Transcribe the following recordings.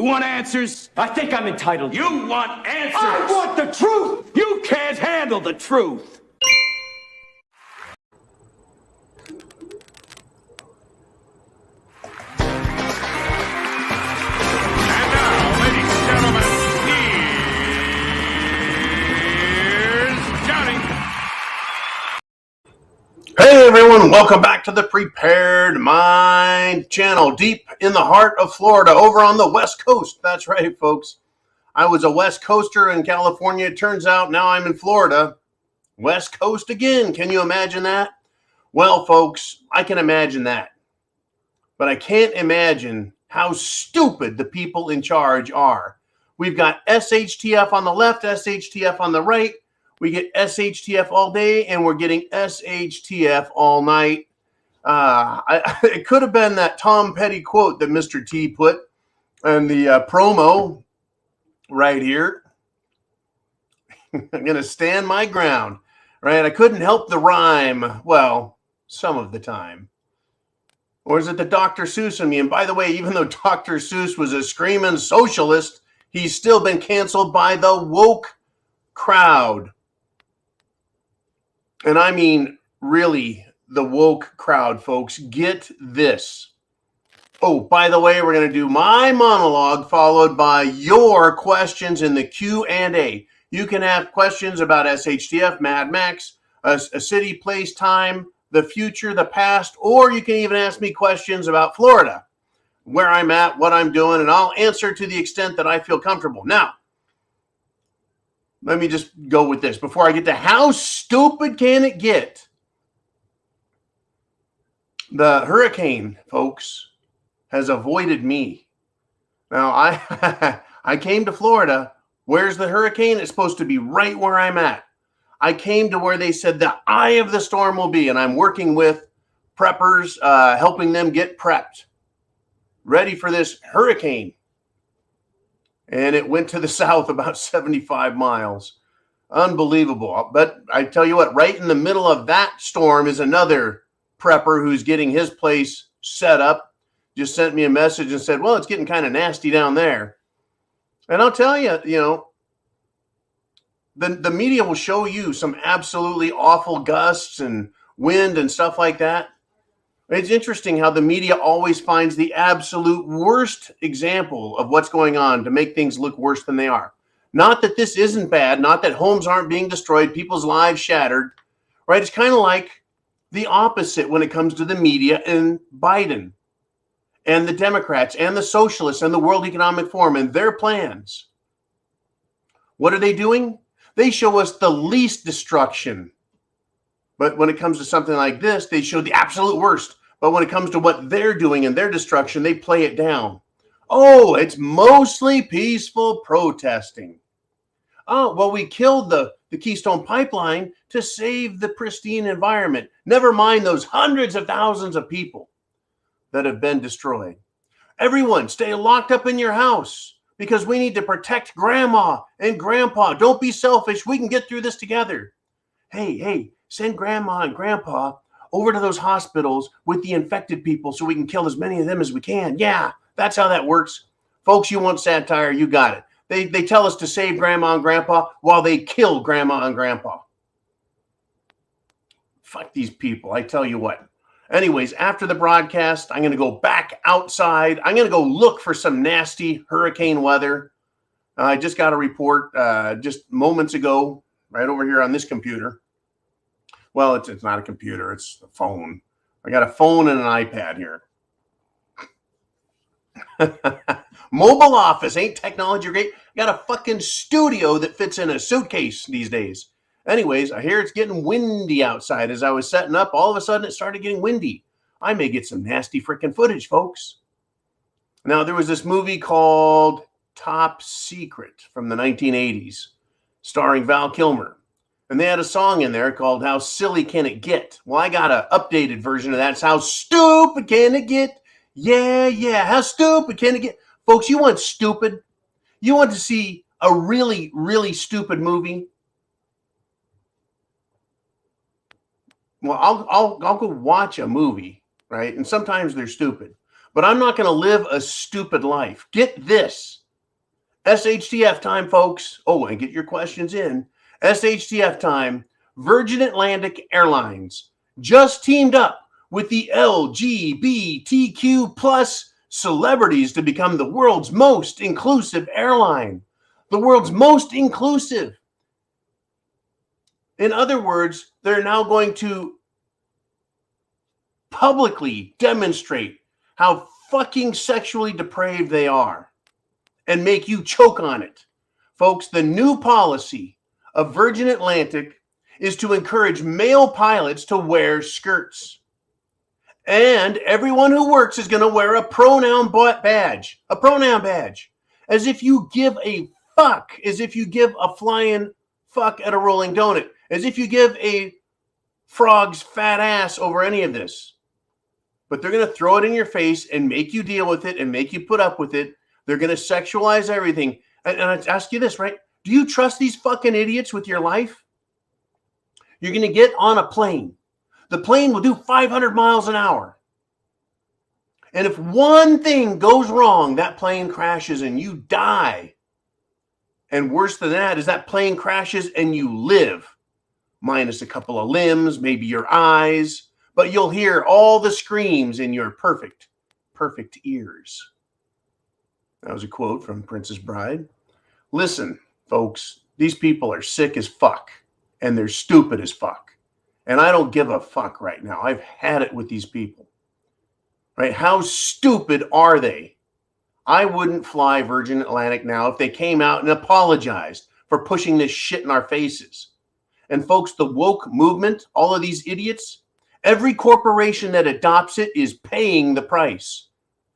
want answers? I think I'm entitled. You want answers? I want the truth! You can't handle the truth. And now, ladies and gentlemen, here's Johnny. Hey everyone, welcome back to the Prepared Mind channel, deep in the heart of Florida, over on the West Coast. That's right, folks. I was a West Coaster in California. It turns out now I'm in Florida. West Coast again. Can you imagine that? Well, folks, I can imagine that. But I can't imagine how stupid the people in charge are. We've got SHTF on the left, SHTF on the right. We get SHTF all day, and we're getting SHTF all night. It could have been that Tom Petty quote that Mr. T put in the promo right here. I'm going to stand my ground, right? I couldn't help the rhyme. Well, some of the time. Or is it the Dr. Seuss in me? And by the way, even though Dr. Seuss was a screaming socialist, he's still been canceled by the woke crowd. And I mean, really, the woke crowd, folks. Get this. Oh, by the way, we're going to do my monologue followed by your questions in the Q&A. You can have questions about SHTF, Mad Max, a city, place, time, the future, the past, or you can even ask me questions about Florida, where I'm at, what I'm doing, and I'll answer to the extent that I feel comfortable. Now, let me just go with this before I get to how stupid can it get. The hurricane, folks, has avoided me. Now, I came to Florida. Where's the hurricane? It's supposed to be right where I'm at. I came to where they said the eye of the storm will be, and I'm working with preppers, helping them get prepped, ready for this hurricane. And it went to the south about 75 miles. Unbelievable. But I tell you what, right in the middle of that storm is another prepper who's getting his place set up. Just sent me a message and said, well, it's getting kind of nasty down there. And I'll tell you, you know, the media will show you some absolutely awful gusts and wind and stuff like that. It's interesting how the media always finds the absolute worst example of what's going on to make things look worse than they are. Not that this isn't bad, not that homes aren't being destroyed, people's lives shattered, right? It's kind of like the opposite when it comes to the media and Biden and the Democrats and the socialists and the World Economic Forum and their plans. What are they doing? They show us the least destruction. But when it comes to something like this, they show the absolute worst. But when it comes to what they're doing and their destruction, they play it down. Oh, it's mostly peaceful protesting. Oh, well, we killed the Keystone Pipeline to save the pristine environment. Never mind those hundreds of thousands of people that have been destroyed. Everyone, stay locked up in your house because we need to protect grandma and grandpa. Don't be selfish. We can get through this together. Hey, send grandma and grandpa over to those hospitals with the infected people so we can kill as many of them as we can. Yeah, that's how that works. Folks, you want satire, you got it. They tell us to save grandma and grandpa while they kill grandma and grandpa. Fuck these people, I tell you what. Anyways, after the broadcast, I'm going to go back outside. I'm going to go look for some nasty hurricane weather. I just got a report just moments ago, right over here on this computer. Well, it's not a computer. It's a phone. I got a phone and an iPad here. Mobile office. Ain't technology great? I got a fucking studio that fits in a suitcase these days. Anyways, I hear it's getting windy outside. As I was setting up, all of a sudden it started getting windy. I may get some nasty freaking footage, folks. Now, there was this movie called Top Secret from the 1980s, starring Val Kilmer. And they had a song in there called How Silly Can It Get? Well, I got an updated version of that. It's How Stupid Can It Get? Yeah. How stupid can it get? Folks, you want stupid? You want to see a really, really stupid movie? Well, I'll go watch a movie, right? And sometimes they're stupid. but I'm not going to live a stupid life. Get this. SHTF time, folks. Oh, and get your questions in. SHTF time. Virgin Atlantic Airlines just teamed up with the LGBTQ plus celebrities to become the world's most inclusive airline. The world's most inclusive. In other words, they're now going to publicly demonstrate how fucking sexually depraved they are and make you choke on it. Folks, the new policy of Virgin Atlantic is to encourage male pilots to wear skirts. And everyone who works is going to wear a pronoun badge. A pronoun badge. As if you give a fuck. As if you give a flying fuck at a rolling donut. As if you give a frog's fat ass over any of this. But they're going to throw it in your face and make you deal with it and make you put up with it. They're going to sexualize everything. And I ask you this, right? Do you trust these fucking idiots with your life? You're going to get on a plane. The plane will do 500 miles an hour. And if one thing goes wrong, that plane crashes and you die. And worse than that is that plane crashes and you live. Minus a couple of limbs, maybe your eyes. But you'll hear all the screams in your perfect ears. That was a quote from Princess Bride. Listen, folks, these people are sick as fuck. And they're stupid as fuck. And I don't give a fuck right now. I've had it with these people. Right? How stupid are they? I wouldn't fly Virgin Atlantic now if they came out and apologized for pushing this shit in our faces. And folks, the woke movement, all of these idiots, every corporation that adopts it is paying the price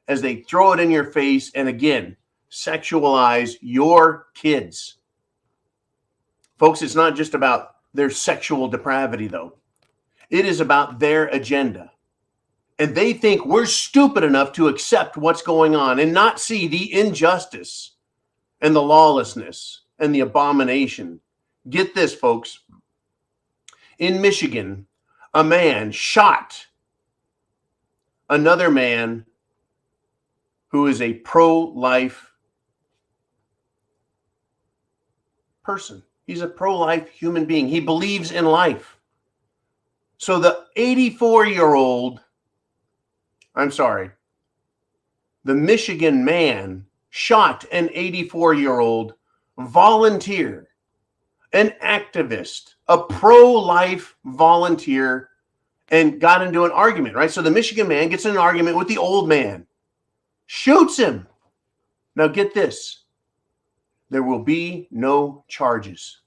as they throw it in your face and again, sexualize your kids. Folks, it's not just about their sexual depravity, though. It is about their agenda. And they think we're stupid enough to accept what's going on and not see the injustice and the lawlessness and the abomination. Get this, folks. In Michigan, a man shot another man who is a pro-life person. He's a pro-life human being. He believes in life. So the 84-year-old, the Michigan man shot an 84-year-old volunteer, an activist, a pro-life volunteer, and got into an argument, right? So the Michigan man gets in an argument with the old man, shoots him. Now get this. There will be no charges.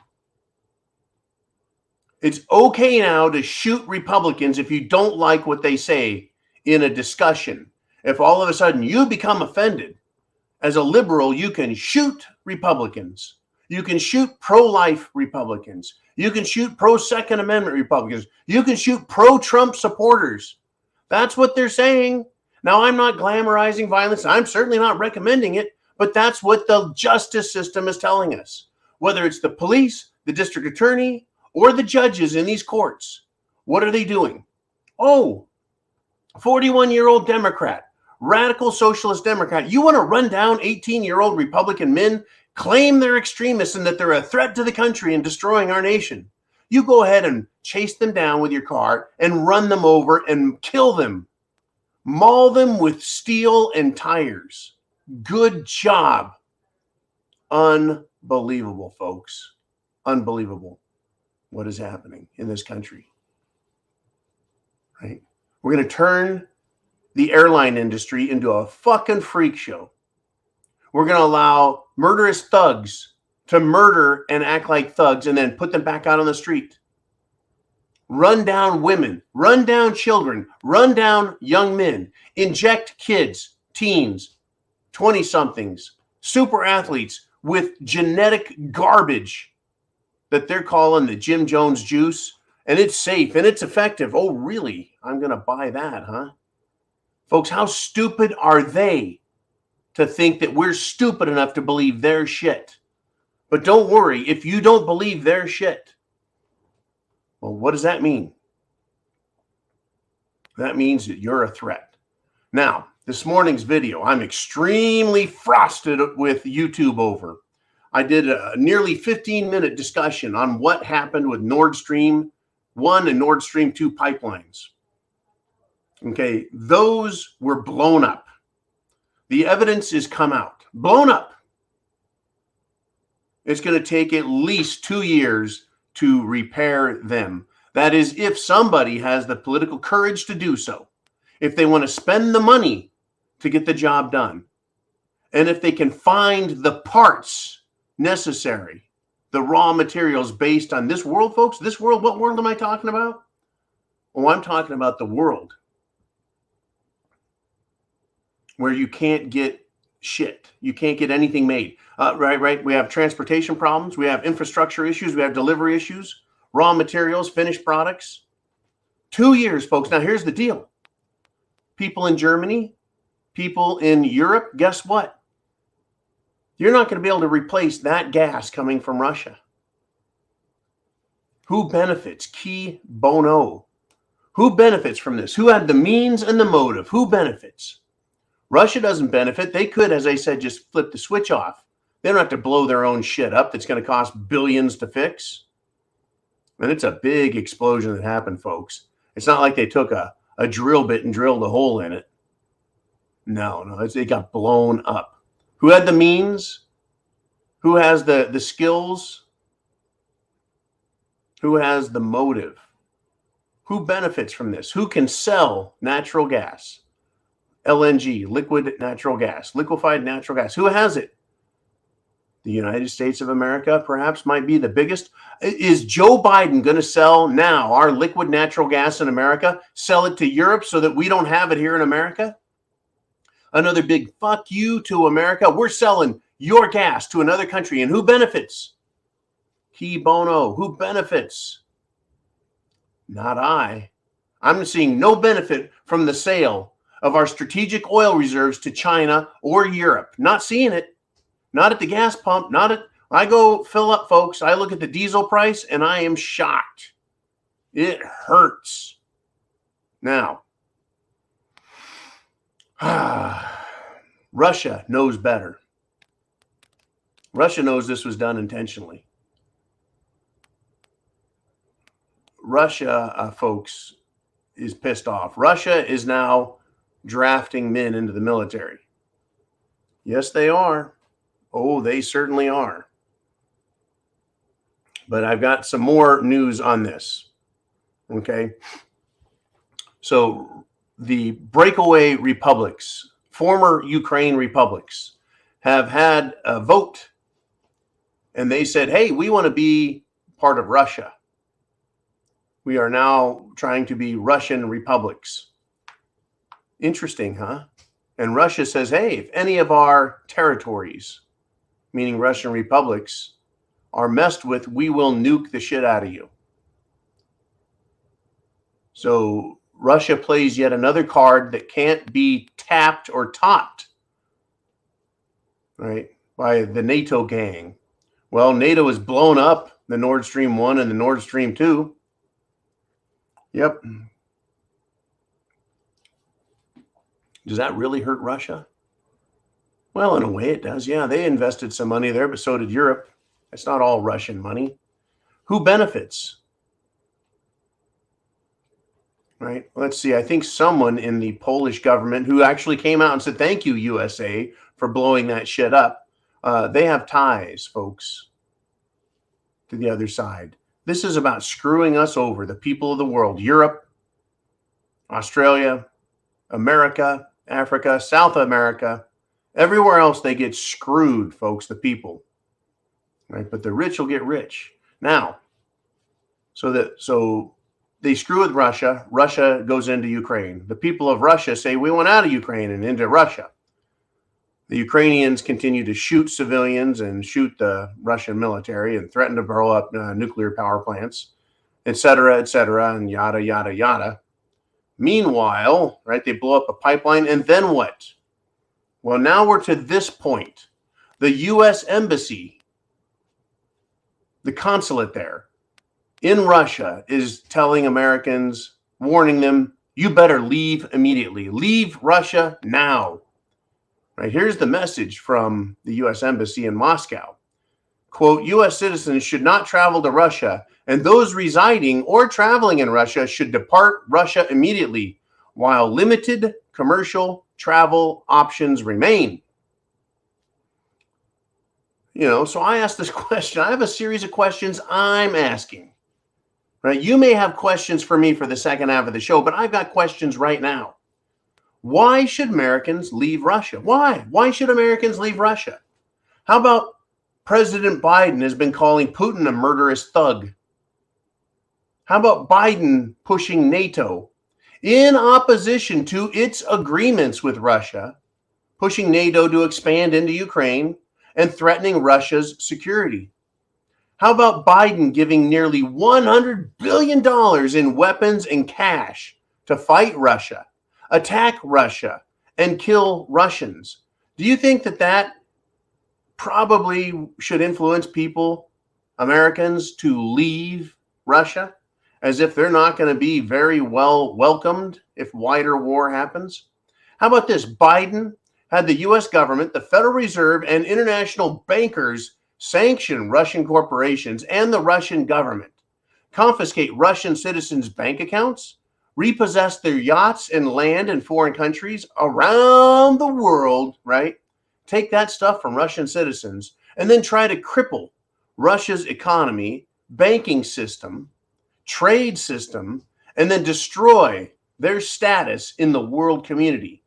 It's okay now to shoot Republicans if you don't like what they say in a discussion. If all of a sudden you become offended, as a liberal, you can shoot Republicans. You can shoot pro-life Republicans. You can shoot pro-Second Amendment Republicans. You can shoot pro-Trump supporters. That's what they're saying. Now, I'm not glamorizing violence. I'm certainly not recommending it, but that's what the justice system is telling us. Whether it's the police, the district attorney, or the judges in these courts, what are they doing? Oh, 41-year-old Democrat, radical socialist Democrat. You want to run down 18-year-old Republican men, claim they're extremists and that they're a threat to the country and destroying our nation. You go ahead and chase them down with your car and run them over and kill them. Maul them with steel and tires. Good job. Unbelievable, folks. Unbelievable what is happening in this country. Right? We're going to turn the airline industry into a fucking freak show. We're going to allow murderous thugs to murder and act like thugs and then put them back out on the street. Run down women, run down children, run down young men, inject kids, teens, 20-somethings, super athletes with genetic garbage that they're calling the Jim Jones juice, and it's safe and it's effective. Oh, really? I'm going to buy that, huh? Folks, how stupid are they to think that we're stupid enough to believe their shit? But don't worry, if you don't believe their shit, well, what does that mean? That means that you're a threat. Now, this morning's video, I'm extremely frosted with YouTube over. I did a nearly 15-minute discussion on what happened with Nord Stream 1 and Nord Stream 2 pipelines. Okay, those were blown up. The evidence has come out, blown up. It's going to take at least 2 years to repair them. That is, if somebody has the political courage to do so, if they want to spend the money to get the job done, and if they can find the parts necessary, the raw materials based on this world, folks. This world, what world am I talking about? Oh, I'm talking about the world where you can't get shit. You can't get anything made. Right. We have transportation problems. We have infrastructure issues. We have delivery issues, raw materials, finished products. 2 years, folks. Now, here's the deal. People in Germany, people in Europe, guess what? You're not going to be able to replace that gas coming from Russia. Who benefits? Key bono. Who benefits from this? Who had the means and the motive? Who benefits? Russia doesn't benefit. They could, as I said, just flip the switch off. They don't have to blow their own shit up that's going to cost billions to fix. And it's a big explosion that happened, folks. It's not like they took a drill bit and drilled a hole in it. No, it got blown up. Who had the means? Who has the skills? Who has the motive? Who benefits from this? Who can sell natural gas? LNG, liquid natural gas, liquefied natural gas. Who has it? The United States of America perhaps might be the biggest. Is Joe Biden going to sell now our liquid natural gas in America, sell it to Europe so that we don't have it here in America? Another big fuck you to America. We're selling your gas to another country. And who benefits? Key bono. Who benefits? Not I. I'm seeing no benefit from the sale of our strategic oil reserves to China or Europe. Not seeing it. Not at the gas pump. I go fill up, folks. I look at the diesel price and I am shocked. It hurts. Now, Russia knows better. Russia knows this was done intentionally. Russia, folks, is pissed off. Russia is now drafting men into the military. Yes, they are. Oh, they certainly are. But I've got some more news on this. Okay. So the breakaway republics, former Ukraine republics, have had a vote. And they said, hey, we want to be part of Russia. We are now trying to be Russian republics. Interesting, huh? And Russia says, hey, if any of our territories, meaning Russian republics, are messed with, we will nuke the shit out of you. So Russia plays yet another card that can't be tapped or topped, right, by the NATO gang. Well, NATO has blown up the Nord Stream 1 and the Nord Stream 2. Yep. Does that really hurt Russia? Well, in a way it does. Yeah, they invested some money there, but so did Europe. It's not all Russian money. Who benefits? Right? Let's see. I think someone in the Polish government who actually came out and said, thank you, USA, for blowing that shit up. They have ties, folks, to the other side. This is about screwing us over, the people of the world, Europe, Australia, America, Africa, South America, everywhere else they get screwed, folks, the people. Right? But the rich will get rich. Now, so they screw with Russia. Russia goes into Ukraine. The people of Russia say, we want out of Ukraine and into Russia. The Ukrainians continue to shoot civilians and shoot the Russian military and threaten to blow up nuclear power plants, et cetera, and yada, yada, yada. Meanwhile, right, they blow up a pipeline, and then what? Well, now we're to this point. The U.S. Embassy, the consulate there in Russia, is telling Americans, warning them, You better leave immediately. Leave Russia now. Right, here's the message from the U.S. Embassy in Moscow. Quote, U.S. citizens should not travel to Russia, and those residing or traveling in Russia should depart Russia immediately, while limited commercial travel options remain. So I asked this question. I have a series of questions I'm asking. Right? You may have questions for me for the second half of the show, but I've got questions right now. Why should Americans leave Russia? Why? Why should Americans leave Russia? How about President Biden has been calling Putin a murderous thug? How about Biden pushing NATO in opposition to its agreements with Russia, pushing NATO to expand into Ukraine and threatening Russia's security? How about Biden giving nearly $100 billion in weapons and cash to fight Russia, attack Russia, and kill Russians? Do you think that probably should influence people, Americans, to leave Russia, as if they're not going to be very well welcomed if wider war happens? How about this? Biden had the U.S. government, the Federal Reserve, and international bankers sanction Russian corporations and the Russian government, confiscate Russian citizens' bank accounts, repossess their yachts and land in foreign countries around the world, right? Take that stuff from Russian citizens and then try to cripple Russia's economy, banking system, trade system, and then destroy their status in the world community.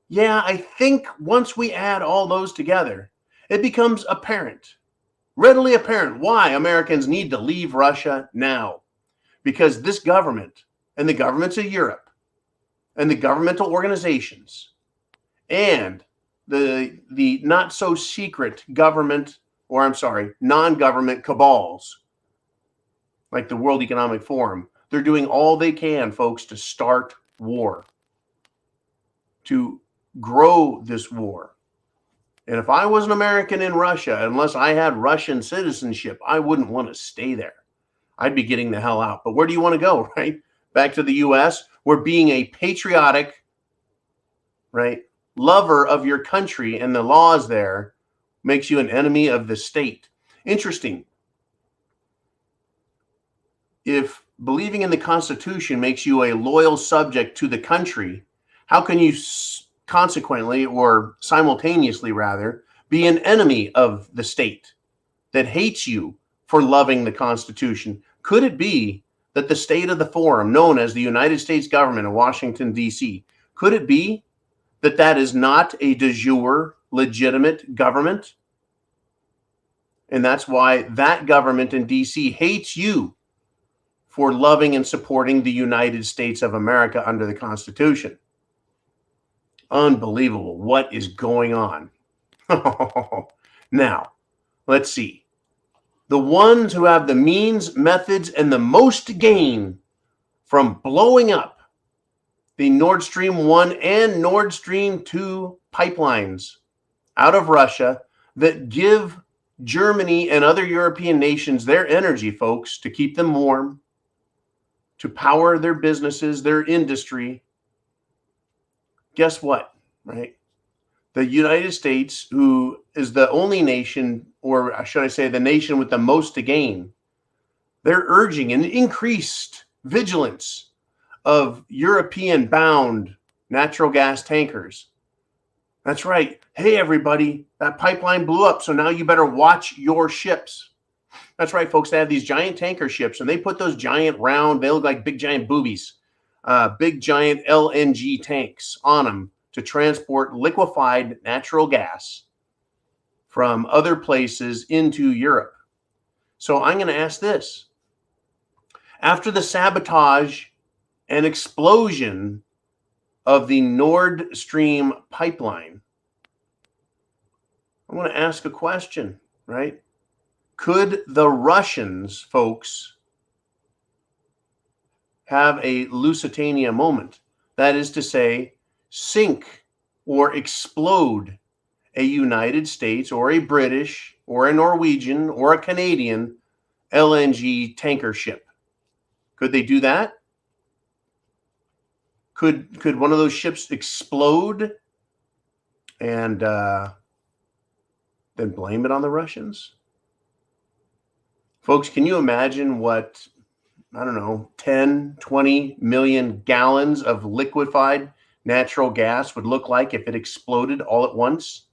Yeah, I think once we add all those together, it becomes apparent, readily apparent, why Americans need to leave Russia now. Because this government and the governments of Europe and the governmental organizations and the not so secret government, or non-government cabals like the World Economic Forum, they're doing all they can, folks, to start war, to grow this war. And if I was an American in Russia, unless I had Russian citizenship, I wouldn't want to stay there. I'd be getting the hell out. But where do you want to go, right? Back to the U.S., where being a patriotic, right, lover of your country and the laws there makes you an enemy of the state. Interesting. If believing in the Constitution makes you a loyal subject to the country, how can you consequently, or simultaneously rather, be an enemy of the state that hates you for loving the Constitution? Could it be that the state of the forum, known as the United States government in Washington, D.C., could it be that is not a de jure legitimate government? And that's why that government in D.C. hates you for loving and supporting the United States of America under the Constitution. Unbelievable. What is going on? Now, let's see. The ones who have the means, methods, and the most to gain from blowing up the Nord Stream 1 and Nord Stream 2 pipelines out of Russia that give Germany and other European nations their energy, folks, to keep them warm, to power their businesses, their industry. Guess what, right? The United States, who is the only nation, or should I say the nation with the most to gain, they're urging an increased vigilance of European-bound natural gas tankers. That's right. Hey, everybody, that pipeline blew up, so now you better watch your ships. That's right, folks. They have these giant tanker ships, and they put those giant round, they look like big giant boobies, big giant LNG tanks on them to transport liquefied natural gas from other places into Europe. So I'm going to ask this. After the sabotage and explosion of the Nord Stream pipeline, I want to ask a question, right? Could the Russians, folks, have a Lusitania moment? That is to say, sink or explode a United States or a British or a Norwegian or a Canadian LNG tanker ship. Could they do that? Could one of those ships explode and then blame it on the Russians? Folks, can you imagine what, I don't know, 10, 20 million gallons of liquefied natural gas would look like if it exploded all at once?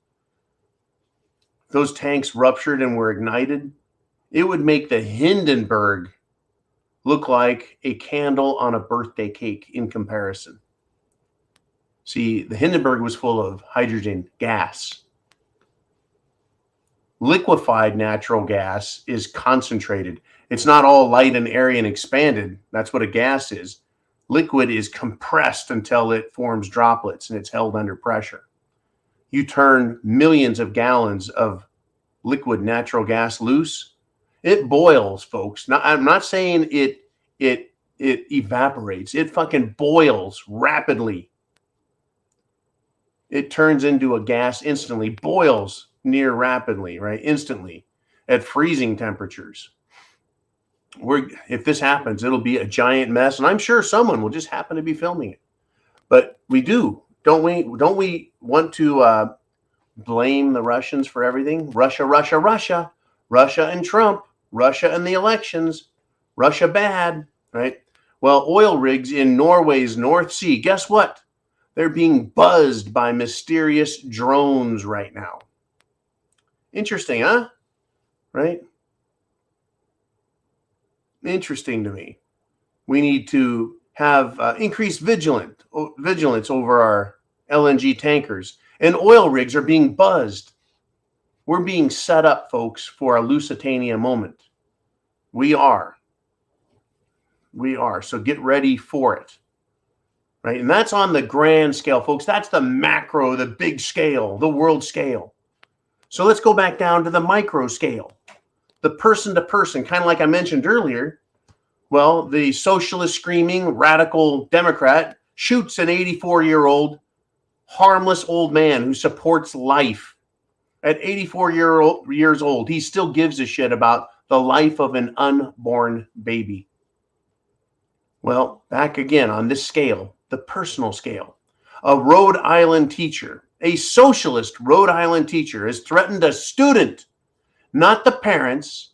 Those tanks ruptured and were ignited. It would make the Hindenburg look like a candle on a birthday cake in comparison. See, the Hindenburg was full of hydrogen gas. Liquefied natural gas is concentrated. It's not all light and airy and expanded. That's what a gas is. Liquid is compressed until it forms droplets and it's held under pressure. You turn millions of gallons of liquid natural gas loose, it boils, folks. I'm not saying it evaporates. It fucking boils rapidly. It turns into a gas instantly, boils near rapidly, right? Instantly at freezing temperatures. If this happens, it'll be a giant mess, and I'm sure someone will just happen to be filming it. But don't we want to blame the Russians for everything? Russia and Trump, Russia and the elections, Russia bad, right? Well, oil rigs in Norway's North Sea, guess what? They're being buzzed by mysterious drones right now. Interesting, huh? Right? Interesting to me. We need to have increased vigilance over our LNG tankers. And oil rigs are being buzzed. We're being set up, folks, for a Lusitania moment. We are. So get ready for it. Right? And that's on the grand scale, folks. That's the macro, the big scale, the world scale. So let's go back down to the micro scale, the person to person, kind of like I mentioned earlier. Well, the socialist screaming radical Democrat shoots an 84-year-old harmless old man who supports life. At 84 years old, he still gives a shit about the life of an unborn baby. Well, back again on this scale, the personal scale. A Rhode Island teacher, a socialist Rhode Island teacher, has threatened a student, not the parents,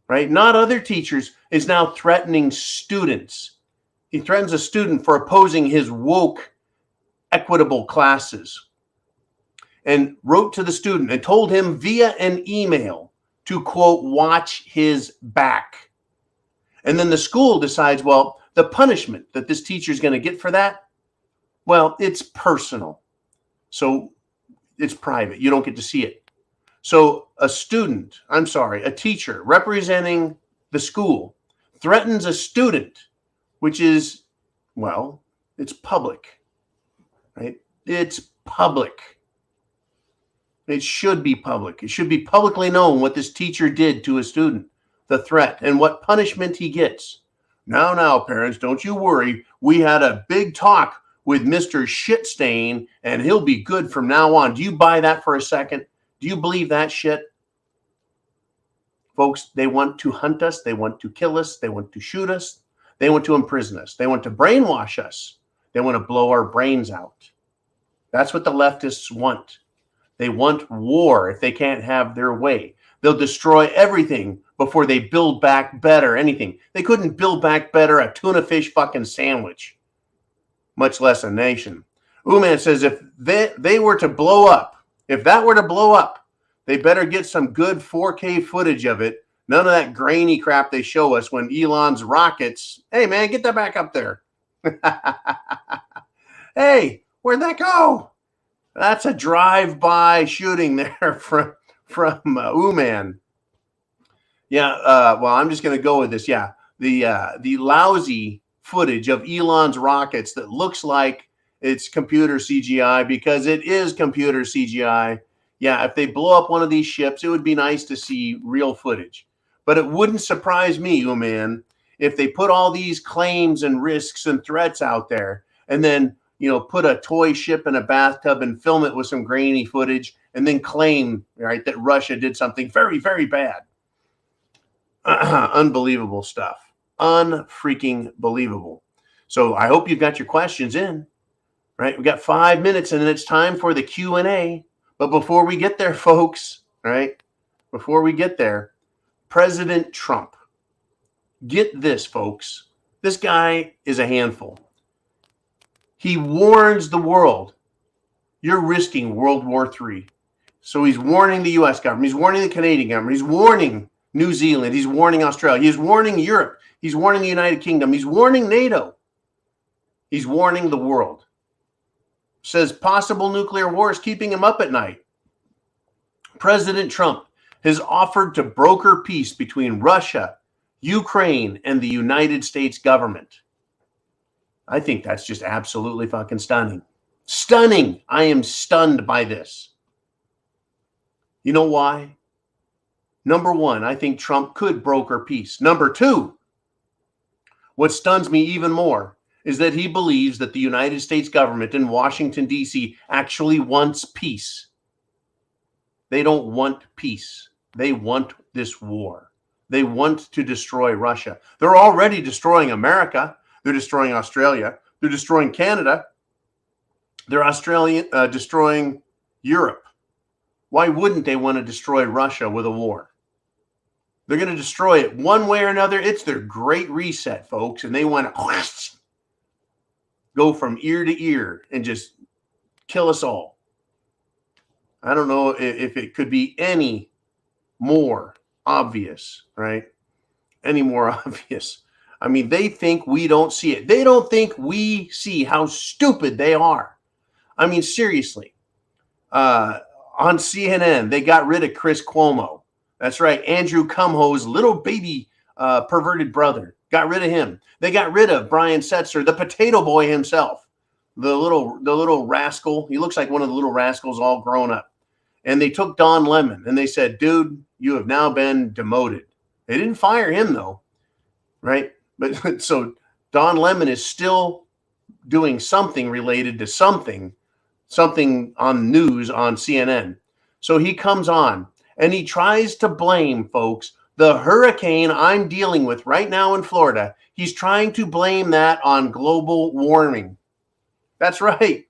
right? Not other teachers, is now threatening students. He threatens a student for opposing his woke, equitable classes, and wrote to the student and told him via an email to, quote, watch his back. And then the school decides, well, the punishment that this teacher is going to get for that, well, it's personal. So it's private. You don't get to see it. So a teacher representing the school threatens a student, which is, well, it's public, right? It's public. It should be public. It should be publicly known what this teacher did to a student, the threat, and what punishment he gets. Now, parents, don't you worry. We had a big talk with Mr. Shitstain, and he'll be good from now on. Do you buy that for a second? Do you believe that shit? Folks, they want to hunt us. They want to kill us. They want to shoot us. They want to imprison us. They want to brainwash us. They want to blow our brains out. That's what the leftists want. They want war if they can't have their way. They'll destroy everything before they build back better anything. They couldn't build back better a tuna fish fucking sandwich, much less a nation. Ooman says if they were to blow up, if that were to blow up, they better get some good 4K footage of it. None of that grainy crap they show us when Elon's rockets. Hey, man, get that back up there. Hey, where'd that go? That's a drive-by shooting there from Ooman. Yeah, well, I'm just going to go with this. Yeah, the lousy footage of Elon's rockets that looks like it's computer CGI, because it is computer CGI. Yeah, if they blow up one of these ships, it would be nice to see real footage. But it wouldn't surprise me, Ooman, if they put all these claims and risks and threats out there and then, put a toy ship in a bathtub and film it with some grainy footage and then claim, right, that Russia did something very, very bad. Unbelievable stuff. Unfreaking believable. So I hope you've got your questions in, right? We got 5 minutes and then it's time for the Q&A. But before we get there, folks, right? Before we get there, President Trump. Get this, folks. This guy is a handful. He warns the world, you're risking World War III. So he's warning the U.S. government. He's warning the Canadian government. He's warning New Zealand. He's warning Australia. He's warning Europe. He's warning the United Kingdom. He's warning NATO. He's warning the world. Says possible nuclear war is keeping him up at night. President Trump has offered to broker peace between Russia, Ukraine, and the United States government. I think that's just absolutely fucking stunning. Stunning. I am stunned by this. You know why? Number one, I think Trump could broker peace. Number two, what stuns me even more is that he believes that the United States government in Washington, D.C. actually wants peace. They don't want peace. They want this war. They want to destroy Russia. They're already destroying America. They're destroying Australia. They're destroying Canada. They're destroying Europe. Why wouldn't they want to destroy Russia with a war? They're going to destroy it one way or another. It's their great reset, folks. And they want to go from ear to ear and just kill us all. I don't know if it could be any more obvious, right? Any more obvious. I mean, they think we don't see it. They don't think we see how stupid they are. I mean, seriously. On CNN, they got rid of Chris Cuomo. That's right. Andrew Cuomo's little baby perverted brother. Got rid of him. They got rid of Brian Setzer, the potato boy himself. The little rascal. He looks like one of the little rascals all grown up. And they took Don Lemon and they said, dude, you have now been demoted. They didn't fire him though, right? But so Don Lemon is still doing something related to something on news on CNN. So he comes on and he tries to blame, folks, the hurricane I'm dealing with right now in Florida. He's trying to blame that on global warming. That's right.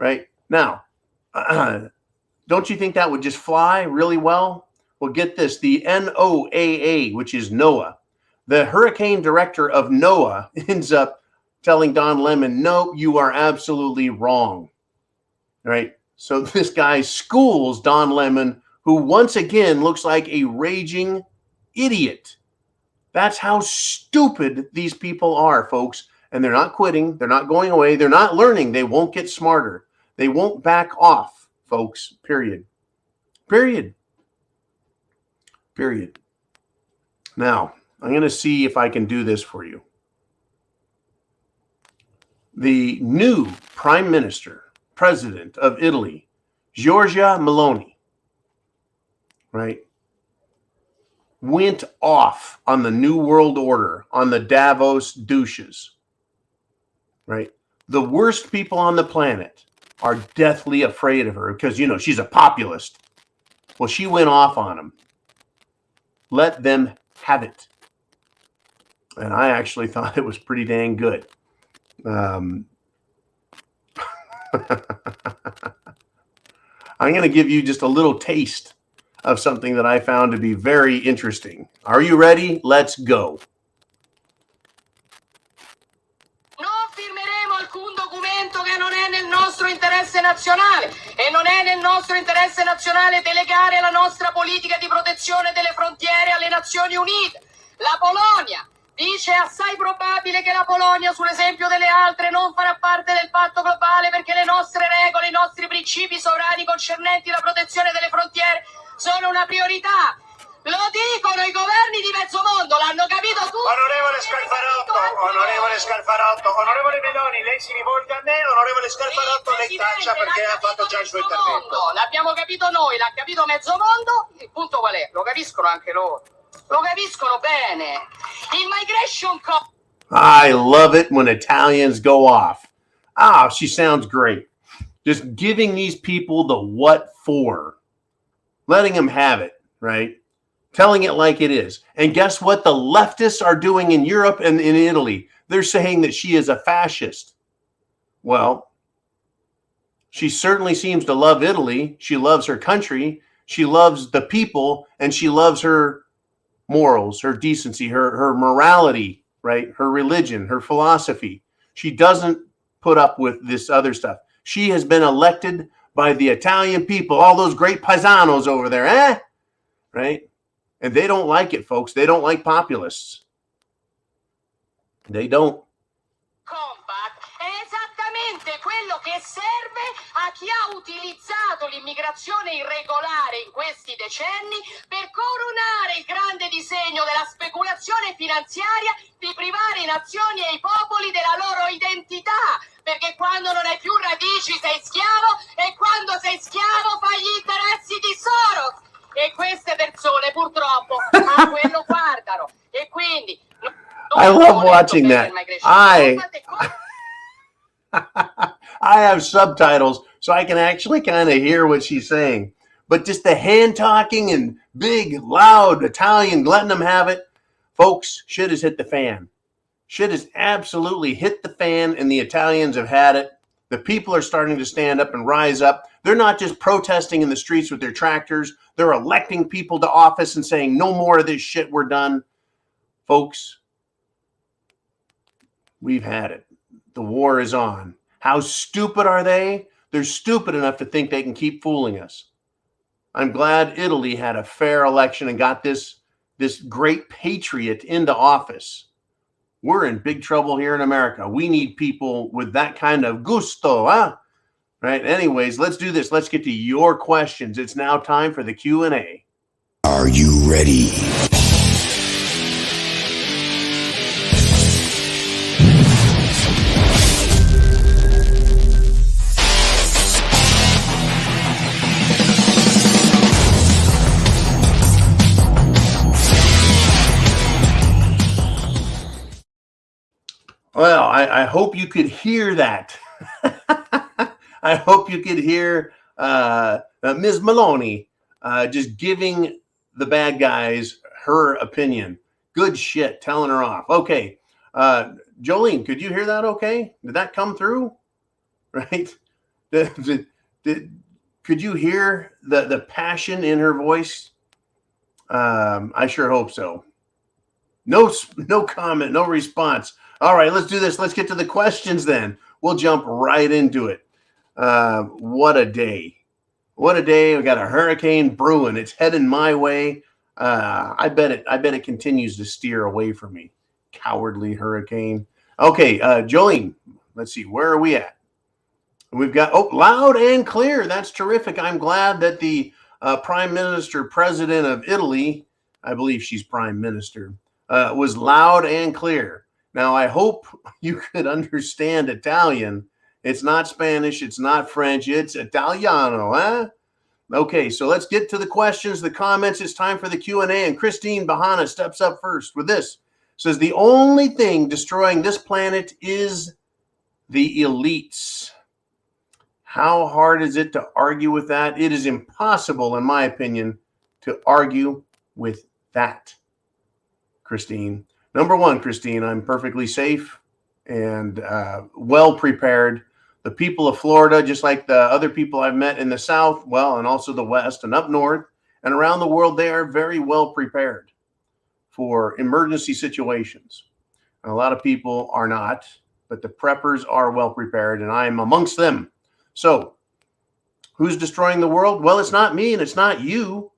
Right now, don't you think that would just fly really well? Well, get this. The NOAA, which is NOAA, the hurricane director of NOAA ends up telling Don Lemon, no, you are absolutely wrong. Right? So this guy schools Don Lemon, who once again looks like a raging idiot. That's how stupid these people are, folks. And they're not quitting. They're not going away. They're not learning. They won't get smarter. They won't back off, folks. Period. Period. Period. Now, I'm going to see if I can do this for you. The new Prime Minister, President of Italy, Giorgia Meloni, right, went off on the New World Order, on the Davos douches, right? The worst people on the planet are deathly afraid of her because, you know, she's a populist. Well, she went off on them. Let them have it. And I actually thought it was pretty dang good. I'm going to give you just a little taste of something that I found to be very interesting. Are you ready? Let's go. Non firmeremo alcun documento che non è nel nostro interesse nazionale e non è nel nostro interesse nazionale delegare la nostra politica di protezione delle frontiere alle Nazioni Unite. La Polonia dice è assai probabile che la Polonia, sull'esempio delle altre, non farà parte del patto globale perché le nostre regole, i nostri principi sovrani concernenti la protezione delle frontiere sono una priorità. Lo dicono i governi di mezzo mondo, l'hanno capito tutti. Onorevole Scalfarotto, onorevole Meloni, lei si rivolga a me, onorevole Scalfarotto, lei taccia perché ha fatto già il suo intervento. L'abbiamo capito noi, l'ha capito mezzo mondo, il punto qual è? Lo capiscono anche loro, lo capiscono bene. Il migration I love it when Italians go off. Ah, she sounds great. Just giving these people the what for. Letting them have it, right? Telling it like it is. And guess what the leftists are doing in Europe and in Italy? They're saying that she is a fascist. Well, she certainly seems to love Italy. She loves her country. She loves the people, and she loves her morals, her decency, her morality, right? Her religion, her philosophy. She doesn't put up with this other stuff. She has been elected by the Italian people, all those great paisanos over there, right? And they don't like it, folks. They don't like populists. They don't. Compact è esattamente quello che serve a chi ha utilizzato l'immigrazione irregolare in questi decenni per coronare il grande disegno della speculazione finanziaria di privare i nazioni e i popoli della loro identità. Perché quando non hai più radici sei schiavo e quando sei schiavo fai gli interessi di Soros. E queste persone purtroppo a quello guardano. E quindi... I love watching that. I have subtitles so I can actually kind of hear what she's saying. But just the hand talking and big, loud Italian, letting them have it. Folks, shit has hit the fan. Shit has absolutely hit the fan, and the Italians have had it. The people are starting to stand up and rise up. They're not just protesting in the streets with their tractors. They're electing people to office and saying, no more of this shit, we're done. Folks, we've had it. The war is on. How stupid are they? They're stupid enough to think they can keep fooling us. I'm glad Italy had a fair election and got this great patriot into office. We're in big trouble here in America. We need people with that kind of gusto, huh? Right? Anyways, let's do this. Let's get to your questions. It's now time for the Q&A. Are you ready? Well, I hope you could hear that. I hope you could hear Ms. Maloney just giving the bad guys her opinion. Good shit, telling her off. Okay, Jolene, could you hear that okay? Did that come through? Right? Could you hear the passion in her voice? I sure hope so. No comment, no response. All right, let's do this. Let's get to the questions then. We'll jump right into it. What a day. What a day. We got a hurricane brewing. It's heading my way. I bet it continues to steer away from me. Cowardly hurricane. Okay, Jolene, let's see. Where are we at? We've got, loud and clear. That's terrific. I'm glad that the Prime Minister, President of Italy, I believe she's Prime Minister, was loud and clear. Now, I hope you could understand Italian. It's not Spanish. It's not French. It's Italiano, huh? Okay, so let's get to the questions, the comments. It's time for the Q&A, and Christine Bahana steps up first with this. Says, the only thing destroying this planet is the elites. How hard is it to argue with that? It is impossible, in my opinion, to argue with that, Christine. Number one, Christine, I'm perfectly safe and well prepared. The people of Florida, just like the other people I've met in the South, well, and also the West and up north and around the world, they are very well prepared for emergency situations. And a lot of people are not, but the preppers are well prepared, and I am amongst them. So who's destroying the world? Well, it's not me and it's not you.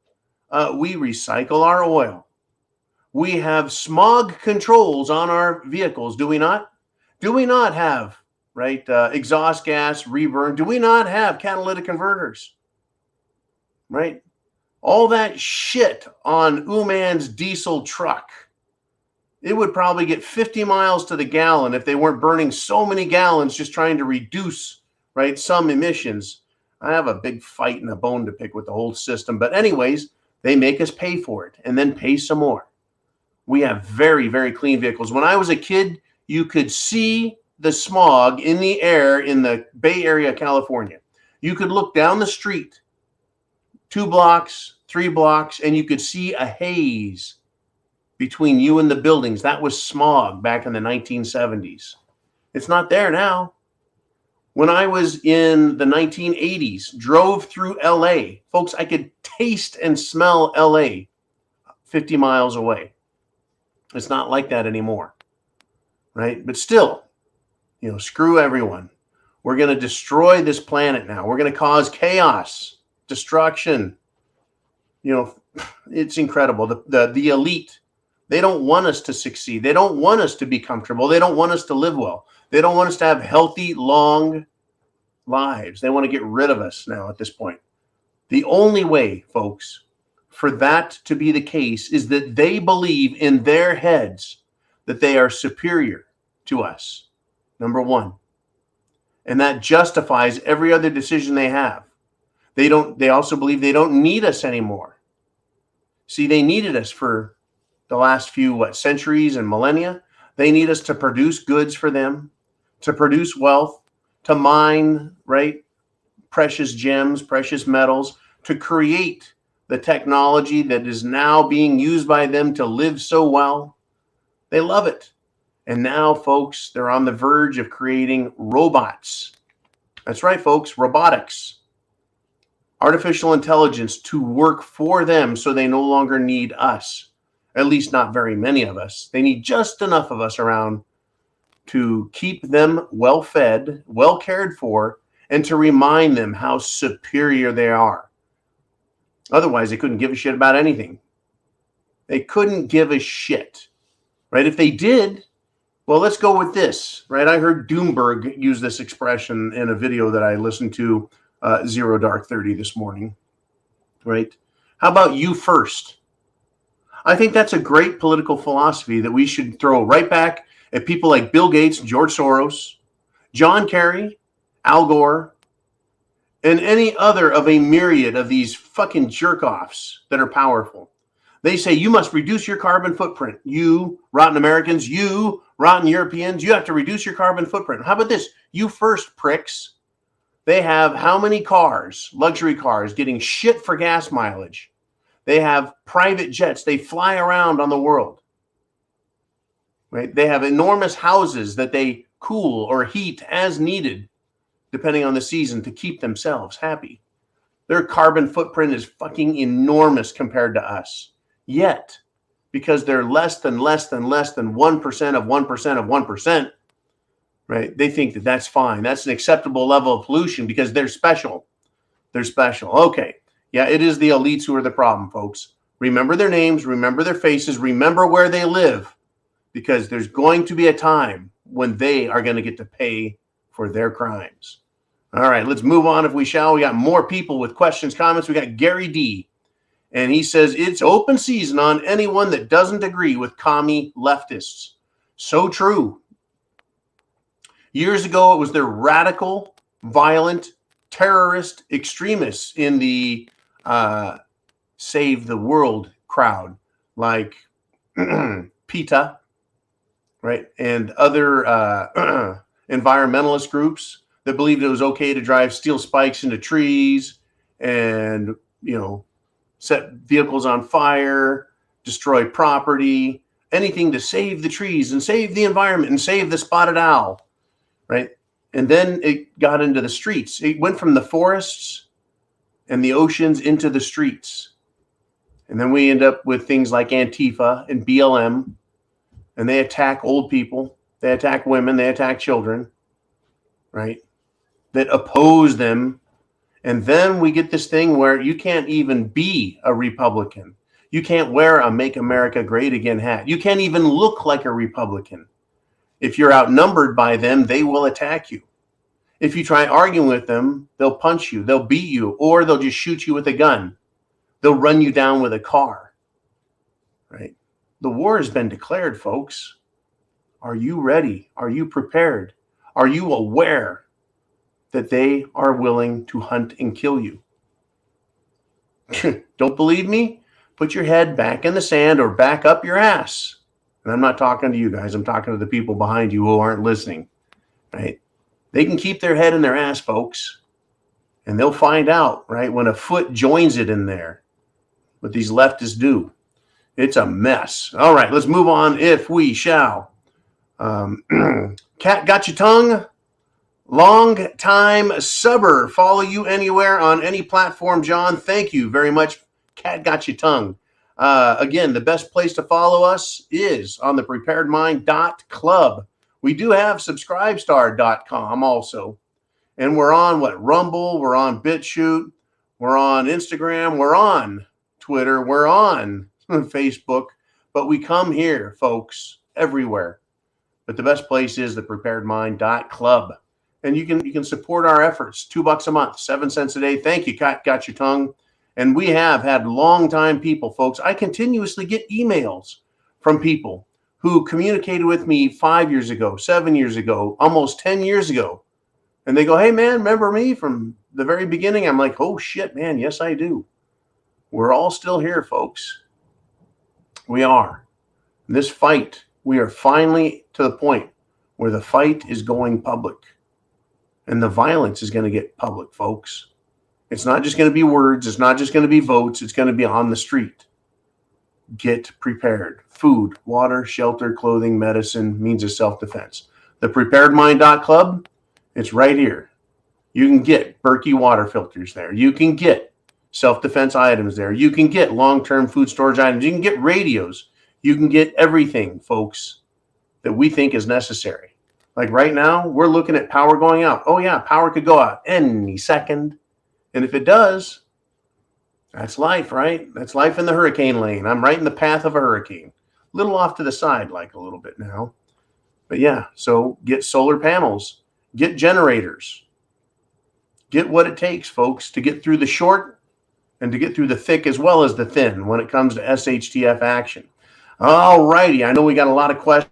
We recycle our oil. We have smog controls on our vehicles, do we not? Do we not have, right, exhaust gas, reburn? Do we not have catalytic converters, right? All that shit on Uman's diesel truck. It would probably get 50 miles to the gallon if they weren't burning so many gallons just trying to reduce, right, some emissions. I have a big fight and a bone to pick with the whole system. But anyways, they make us pay for it and then pay some more. We have very, very clean vehicles. When I was a kid, you could see the smog in the air in the Bay Area, California. You could look down the street, 2 blocks, 3 blocks, and you could see a haze between you and the buildings. That was smog back in the 1970s. It's not there now. When I was in the 1980s, drove through LA, folks, I could taste and smell LA 50 miles away. It's not like that anymore, right? But still, screw everyone. We're going to destroy this planet now. We're going to cause chaos, destruction. It's incredible. The elite, they don't want us to succeed. They don't want us to be comfortable. They don't want us to live well. They don't want us to have healthy, long lives. They want to get rid of us now at this point. The only way, folks, for that to be the case is that they believe in their heads that they are superior to us, number one. And that justifies every other decision they have. They also believe they don't need us anymore. See, they needed us for the last few, centuries and millennia. They need us to produce goods for them, to produce wealth, to mine, right, precious gems, precious metals, to create the technology that is now being used by them to live so well. They love it. And now, folks, they're on the verge of creating robots. That's right, folks, robotics. Artificial intelligence to work for them so they no longer need us. At least not very many of us. They need just enough of us around to keep them well fed, well cared for, and to remind them how superior they are. Otherwise, they couldn't give a shit about anything. They couldn't give a shit, right? If they did, well, let's go with this, right? I heard Doomberg use this expression in a video that I listened to, Zero Dark 30 this morning, right? How about you first? I think that's a great political philosophy that we should throw right back at people like Bill Gates, George Soros, John Kerry, Al Gore, and any other of a myriad of these fucking jerk-offs that are powerful. They say you must reduce your carbon footprint. You rotten Americans, you rotten Europeans, you have to reduce your carbon footprint. How about this? You first, pricks. They have how many cars, luxury cars, getting shit for gas mileage? They have private jets. They fly around on the world. Right? They have enormous houses that they cool or heat as needed, depending on the season, to keep themselves happy. Their carbon footprint is fucking enormous compared to us. Yet, because they're less than 1% of 1% of 1%, right? They think that that's fine. That's an acceptable level of pollution because they're special. They're special. Okay. Yeah, it is the elites who are the problem, folks. Remember their names, remember their faces, remember where they live, because there's going to be a time when they are going to get to pay for their crimes. All right, let's move on if we shall. We got more people with questions, comments. We got Gary D. And he says, it's open season on anyone that doesn't agree with commie leftists. So true. Years ago, it was the radical, violent, terrorist extremists in the Save the World crowd, like PETA, right, and other environmentalist groups that believed it was okay to drive steel spikes into trees and, set vehicles on fire, destroy property, anything to save the trees and save the environment and save the spotted owl, right? And then it got into the streets. It went from the forests and the oceans into the streets. And then we end up with things like Antifa and BLM, and they attack old people, they attack women, they attack children, right? That oppose them. And then we get this thing where you can't even be a Republican. You can't wear a Make America Great Again hat. You can't even look like a Republican. If you're outnumbered by them, they will attack you. If you try arguing with them, they'll punch you, they'll beat you, or they'll just shoot you with a gun. They'll run you down with a car, right? The war has been declared, folks. Are you ready? Are you prepared? Are you aware that they are willing to hunt and kill you? Don't believe me? Put your head back in the sand or back up your ass. And I'm not talking to you guys. I'm talking to the people behind you who aren't listening, right? They can keep their head in their ass, folks, and they'll find out, right, when a foot joins it in there, what these leftists do. It's a mess. All right, let's move on if we shall. Cat Got Your Tongue, long time subber. Follow you anywhere on any platform, John. Thank you very much, Cat Got Your Tongue. Again, the best place to follow us is on thepreparedmind.club. We do have subscribestar.com also. And we're on Rumble, we're on BitChute, we're on Instagram, we're on Twitter, we're on Facebook, but we come here, folks, everywhere. But the best place is thepreparedmind.club. And you can support our efforts. $2 a month, 7 cents a day. Thank you, Got Your Tongue. And we have had longtime people, folks. I continuously get emails from people who communicated with me 5 years ago, 7 years ago, almost 10 years ago. And they go, hey, man, remember me from the very beginning? I'm like, oh, shit, man. Yes, I do. We're all still here, folks. We are. This fight, we are finally to the point where the fight is going public. And the violence is going to get public, folks. It's not just going to be words. It's not just going to be votes. It's going to be on the street. Get prepared. Food, water, shelter, clothing, medicine, means of self-defense. Thepreparedmind.club, it's right here. You can get Berkey water filters there. You can get self-defense items there. You can get long-term food storage items. You can get radios. You can get everything, folks, that we think is necessary. Like right now, we're looking at power going out. Oh, yeah, power could go out any second. And if it does, that's life, right? That's life in the hurricane lane. I'm right in the path of a hurricane. A little off to the side, like a little bit now. But yeah, so get solar panels. Get generators. Get what it takes, folks, to get through the short and to get through the thick as well as the thin when it comes to SHTF action. All righty. I know we got a lot of questions.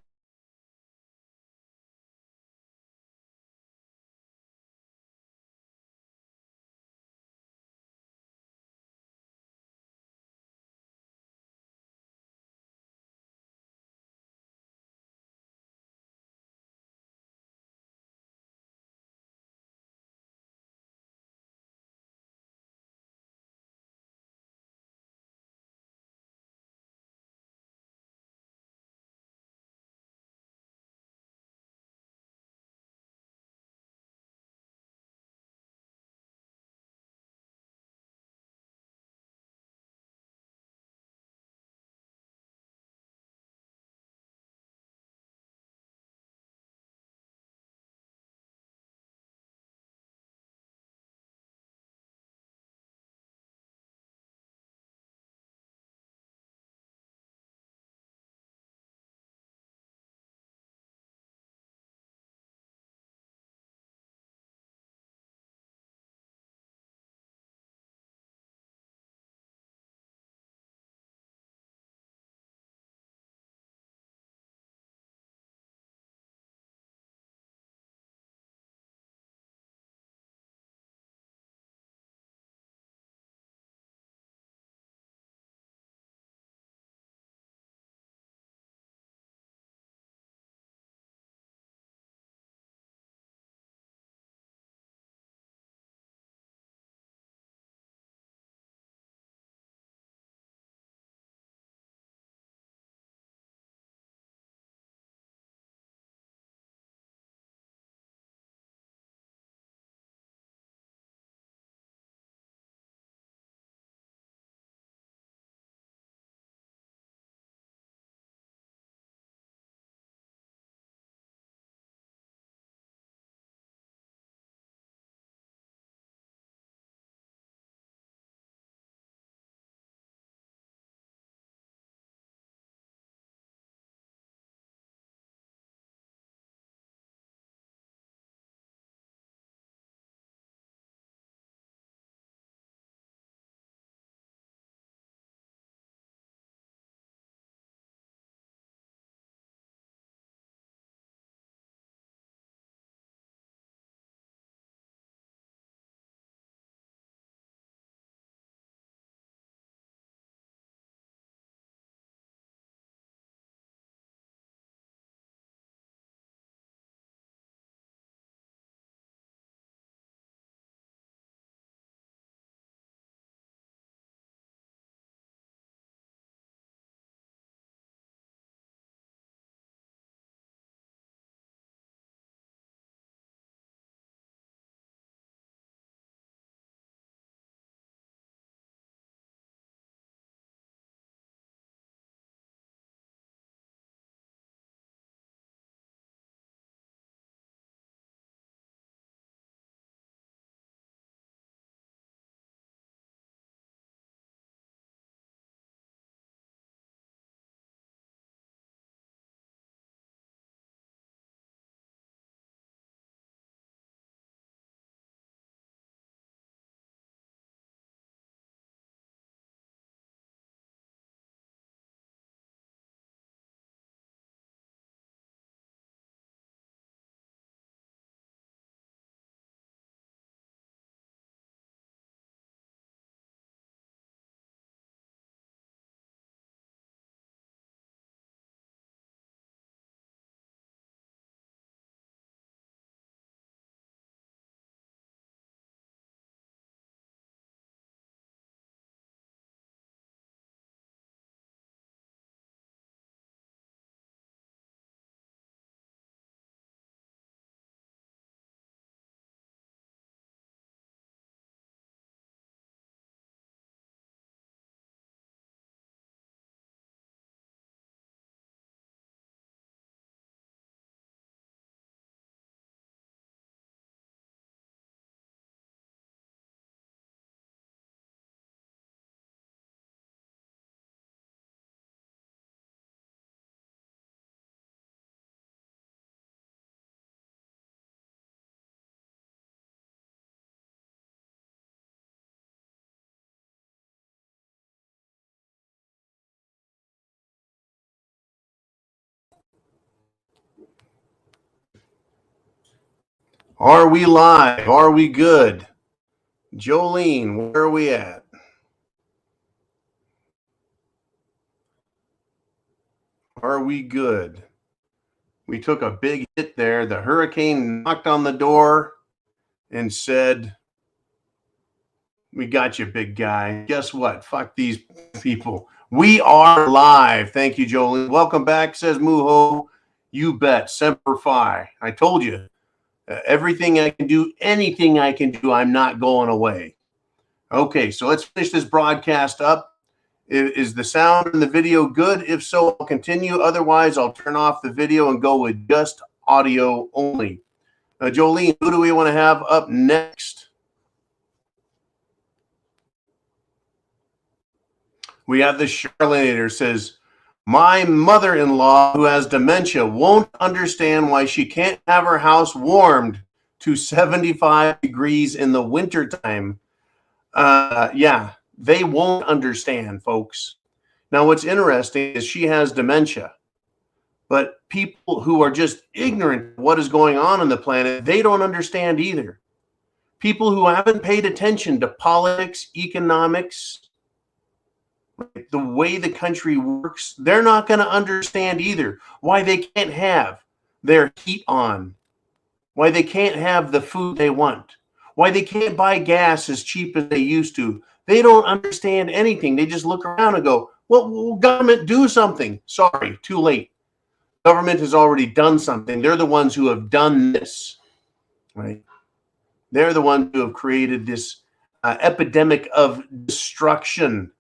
Are we live? Are we good? Jolene, where are we at? Are we good? We took a big hit there. The hurricane knocked on the door and said, "We got you, big guy." Guess what? Fuck these people. We are live. Thank you, Jolene. Welcome back, says Muho. You bet. Semper Fi. I told you. Everything I can do, anything I can do, I'm not going away. Okay, so let's finish this broadcast up. Is the sound and the video good? If so, I'll continue. Otherwise, I'll turn off the video and go with just audio only. Jolene, who do we want to have up next? We have the Charlanator says, my mother-in-law who has dementia won't understand why she can't have her house warmed to 75 degrees in the wintertime. Yeah, they won't understand, folks. Now, what's interesting is she has dementia, but people who are just ignorant of what is going on the planet, they don't understand either. People who haven't paid attention to politics, economics, the way the country works, they're not going to understand either why they can't have their heat on, why they can't have the food they want, why they can't buy gas as cheap as they used to. They don't understand anything. They just look around and go, well, will government do something? Sorry, too late. Government has already done something. They're the ones who have done this, right? They're the ones who have created this epidemic of destruction.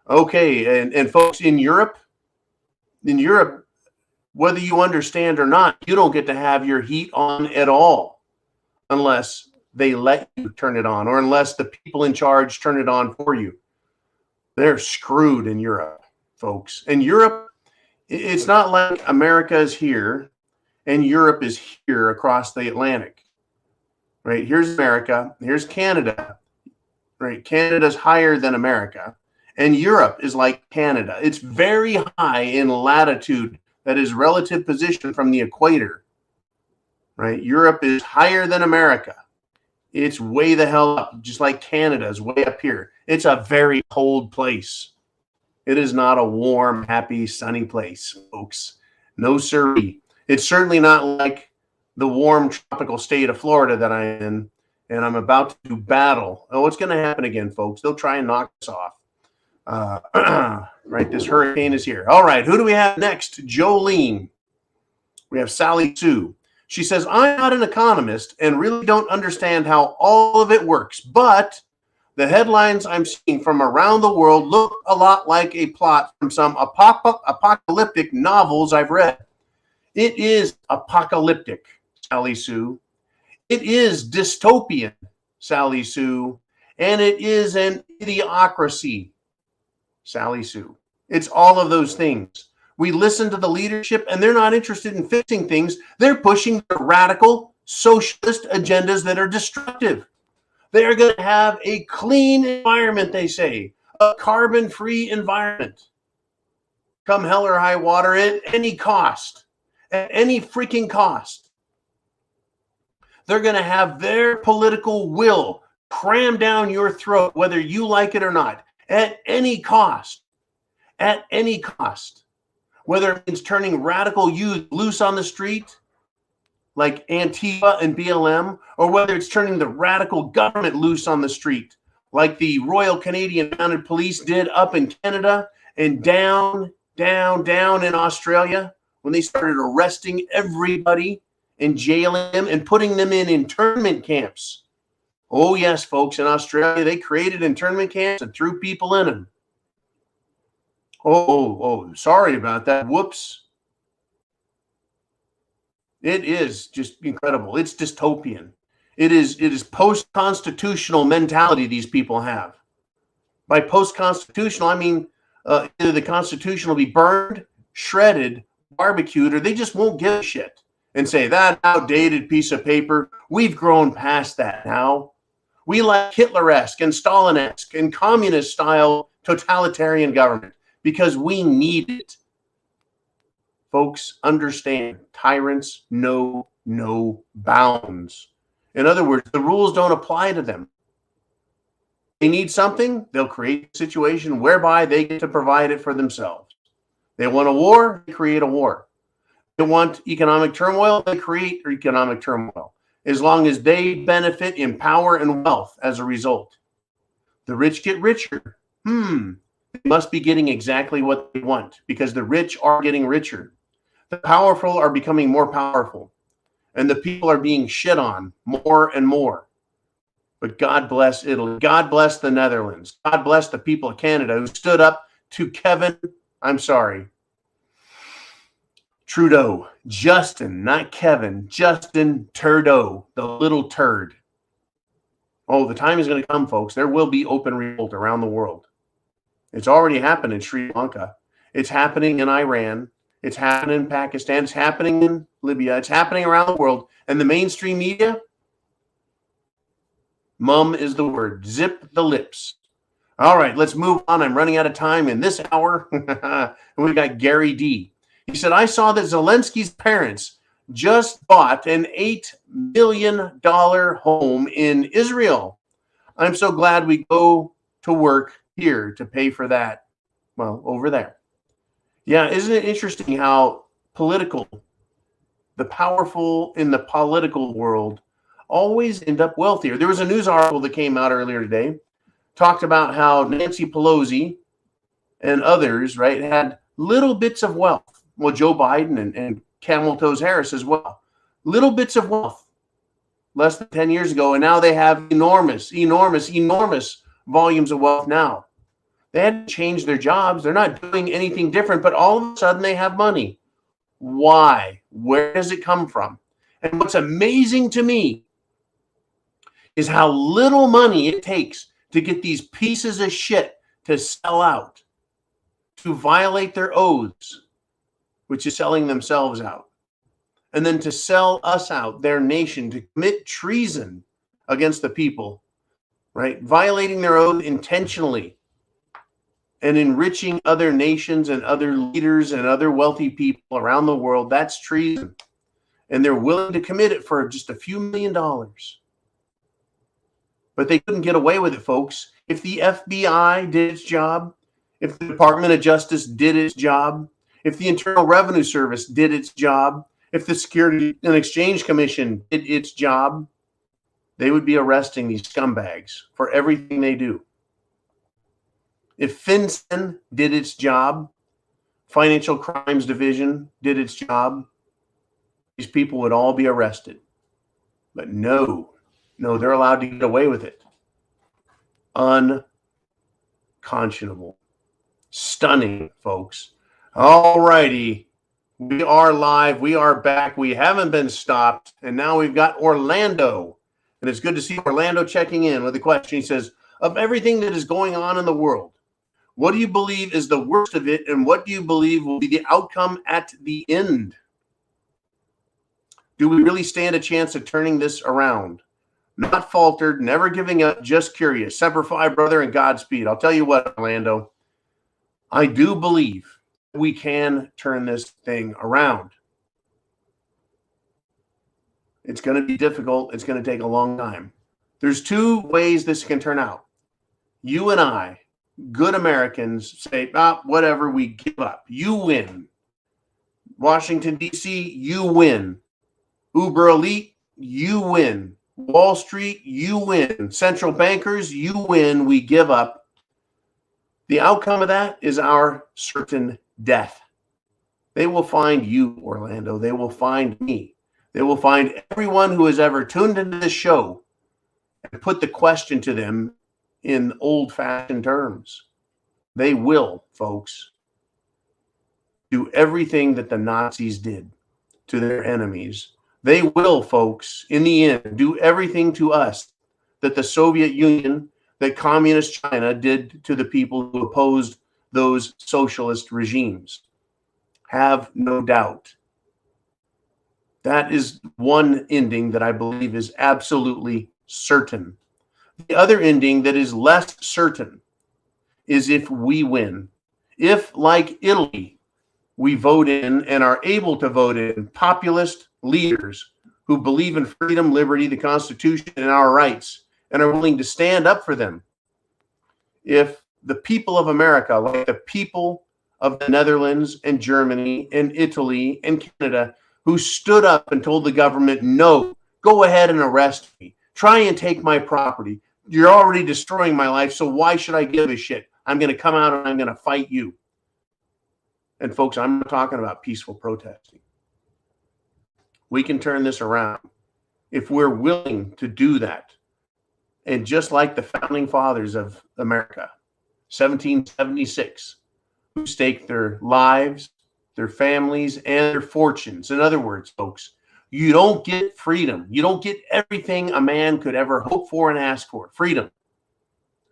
Okay, and folks, in Europe, whether you understand or not, you don't get to have your heat on at all unless they let you turn it on or unless the people in charge turn it on for you. They're screwed in Europe, folks. And Europe, it's not like America is here and Europe is here across the Atlantic, right? Here's America, here's Canada, right? Canada's higher than America. And Europe is like Canada. It's very high in latitude. That is relative position from the equator, right? Europe is higher than America. It's way the hell up, just like Canada is way up here. It's a very cold place. It is not a warm, happy, sunny place, folks. No siree. It's certainly not like the warm tropical state of Florida that I'm in, and I'm about to do battle. Oh, what's going to happen again, folks? They'll try and knock us off. Right, this hurricane is here. All right, who do we have next? Jolene. We have Sally Sue. She says, I'm not an economist and really don't understand how all of it works, but the headlines I'm seeing from around the world look a lot like a plot from some apocalyptic novels I've read. It is apocalyptic, Sally Sue. It is dystopian, Sally Sue. And it is an idiocracy, Sally Sue. It's all of those things. We listen to the leadership and they're not interested in fixing things. They're pushing the radical socialist agendas that are destructive. They are going to have a clean environment, they say, a carbon-free environment. Come hell or high water at any cost, at any freaking cost. They're going to have their political will crammed down your throat, whether you like it or not. At any cost, whether it means turning radical youth loose on the street, like Antifa and BLM, or whether it's turning the radical government loose on the street, like the Royal Canadian Mounted Police did up in Canada and down in Australia when they started arresting everybody and jailing them and putting them in internment camps. Oh, yes, folks, in Australia, they created internment camps and threw people in them. Oh, sorry about that. Whoops. It is just incredible. It's dystopian. It is post-constitutional mentality these people have. By post-constitutional, I mean either the Constitution will be burned, shredded, barbecued, or they just won't give a shit and say, that outdated piece of paper, we've grown past that now. We like Hitler-esque and Stalin-esque and communist-style totalitarian government because we need it. Folks, understand, tyrants know no bounds. In other words, the rules don't apply to them. They need something, they'll create a situation whereby they get to provide it for themselves. They want a war, they create a war. They want economic turmoil, they create economic turmoil, as long as they benefit in power and wealth as a result. The rich get richer. They must be getting exactly what they want, because the rich are getting richer. The powerful are becoming more powerful, and the people are being shit on more and more. But God bless Italy. God bless the Netherlands. God bless the people of Canada who stood up to Trudeau. Justin, not Kevin. Justin Trudeau, the little turd. Oh, the time is going to come, folks. There will be open revolt around the world. It's already happened in Sri Lanka. It's happening in Iran. It's happening in Pakistan. It's happening in Libya. It's happening around the world. And the mainstream media, mum is the word. Zip the lips. All right, let's move on. I'm running out of time in this hour. And we've got Gary D. He said, I saw that Zelensky's parents just bought an $8 million home in Israel. I'm so glad we go to work here to pay for that. Well, over there. Yeah, isn't it interesting how the powerful in the political world always end up wealthier? There was a news article that came out earlier today, talked about how Nancy Pelosi and others, right, had little bits of wealth. Well, Joe Biden and Camel Toes Harris as well. Little bits of wealth less than 10 years ago, and now they have enormous volumes of wealth now. They had to change their jobs. They're not doing anything different, but all of a sudden they have money. Why? Where does it come from? And what's amazing to me is how little money it takes to get these pieces of shit to sell out, to violate their oaths, which is selling themselves out, and then to sell us out, their nation, to commit treason against the people, right? Violating their oath intentionally and enriching other nations and other leaders and other wealthy people around the world. That's treason. And they're willing to commit it for just a few $1 million. But they couldn't get away with it, folks. If the FBI did its job, if the Department of Justice did its job, if the Internal Revenue Service did its job, if the Security and Exchange Commission did its job, they would be arresting these scumbags for everything they do. If FinCEN did its job, Financial Crimes Division did its job, these people would all be arrested. But no, they're allowed to get away with it. Unconscionable. Stunning, folks. All righty. We are live. We are back. We haven't been stopped. And now we've got Orlando. And it's good to see Orlando checking in with a question. He says, of everything that is going on in the world, what do you believe is the worst of it? And what do you believe will be the outcome at the end? Do we really stand a chance of turning this around? Not faltered, never giving up, just curious. Semper Fi, brother, and Godspeed. I'll tell you what, Orlando, I do believe we can turn this thing around. It's going to be difficult. It's going to take a long time. There's two ways this can turn out. You and I, good Americans, say, whatever, we give up. You win. Washington, D.C., you win. Uber elite, you win. Wall Street, you win. Central bankers, you win. We give up. The outcome of that is our certain death. They will find you, Orlando. They will find me. They will find everyone who has ever tuned into this show and put the question to them in old-fashioned terms. They will, folks, do everything that the Nazis did to their enemies. They will, folks, in the end, do everything to us that the Soviet Union, that communist China did to the people who opposed those socialist regimes. Have no doubt. That is one ending that I believe is absolutely certain. The other ending that is less certain is if we win. If, like Italy, we vote in and are able to vote in populist leaders who believe in freedom, liberty, the Constitution, and our rights, and are willing to stand up for them. If the people of America, like the people of the Netherlands and Germany and Italy and Canada, who stood up and told the government, no, go ahead and arrest me. Try and take my property. You're already destroying my life, so why should I give a shit? I'm going to come out and I'm going to fight you. And folks, I'm not talking about peaceful protesting. We can turn this around if we're willing to do that. And just like the founding fathers of America, 1776, who staked their lives, their families, and their fortunes. In other words, folks, you don't get freedom. You don't get everything a man could ever hope for and ask for, freedom,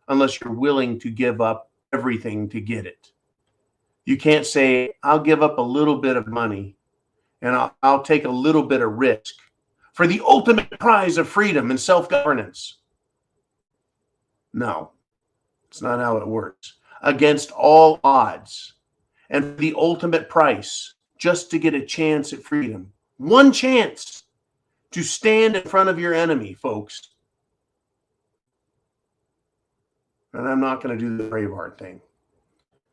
unless you're willing to give up everything to get it. You can't say, I'll give up a little bit of money and I'll take a little bit of risk for the ultimate prize of freedom and self-governance. No, it's not how it works. Against all odds, and for the ultimate price, just to get a chance at freedom. One chance to stand in front of your enemy, folks. And I'm not going to do the Braveheart thing.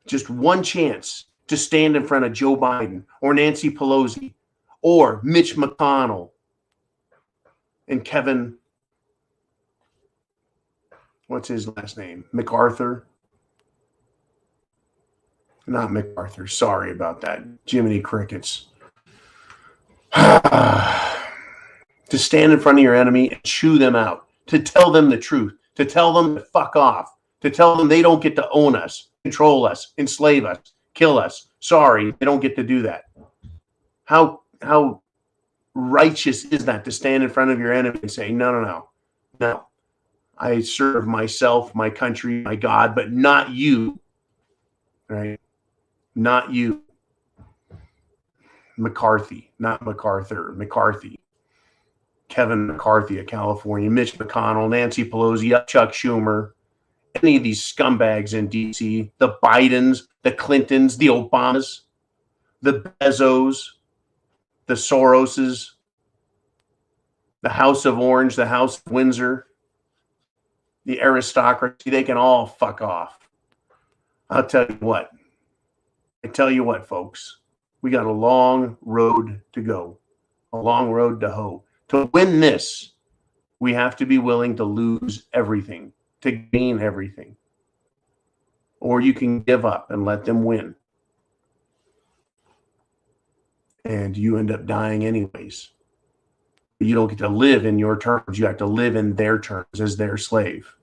Just one chance to stand in front of Joe Biden or Nancy Pelosi or Mitch McConnell and Kevin, what's his last name? MacArthur? Not MacArthur. Sorry about that. Jiminy Crickets. To stand in front of your enemy and chew them out. To tell them the truth. To tell them to fuck off. To tell them they don't get to own us, control us, enslave us, kill us. Sorry, they don't get to do that. How righteous is that to stand in front of your enemy and say, no. I serve myself, my country, my God, but not you. Right? Not you. McCarthy, not MacArthur. McCarthy. Kevin McCarthy of California, Mitch McConnell, Nancy Pelosi, Chuck Schumer, any of these scumbags in D.C., the Bidens, the Clintons, the Obamas, the Bezos, the Soroses, the House of Orange, the House of Windsor, the aristocracy, they can all fuck off. I'll tell you what. I tell you what, folks. We got a long road to go. A long road to hoe. To win this, we have to be willing to lose everything, to gain everything. Or you can give up and let them win. And you end up dying anyways. You don't get to live in your terms. You have to live in their terms as their slave.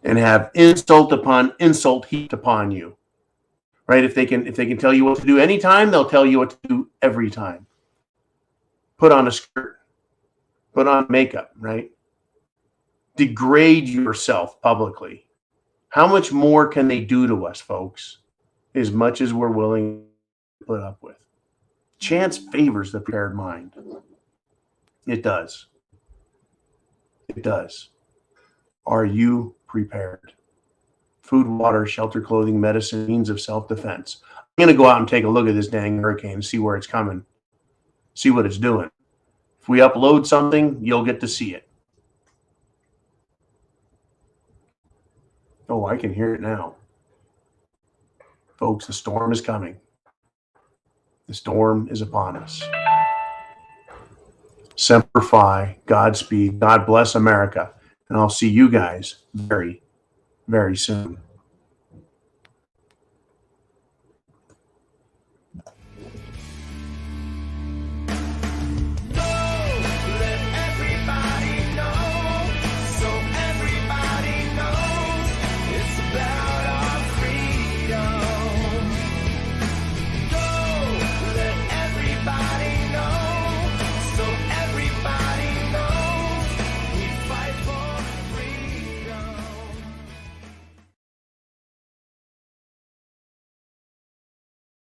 And have insult upon insult heaped upon you. Right? If they can tell you what to do anytime, they'll tell you what to do every time. Put on a skirt. Put on makeup, right? Degrade yourself publicly. How much more can they do to us, folks? As much as we're willing to put up with. Chance favors the prepared mind. It does. It does. Are you prepared? Food, water, shelter, clothing, medicine, means of self-defense. I'm going to go out and take a look at this dang hurricane and see where it's coming. See what it's doing. If we upload something, you'll get to see it. Oh, I can hear it now. Folks, the storm is coming. The storm is upon us. Semper Fi, Godspeed, God bless America. And I'll see you guys very, very soon.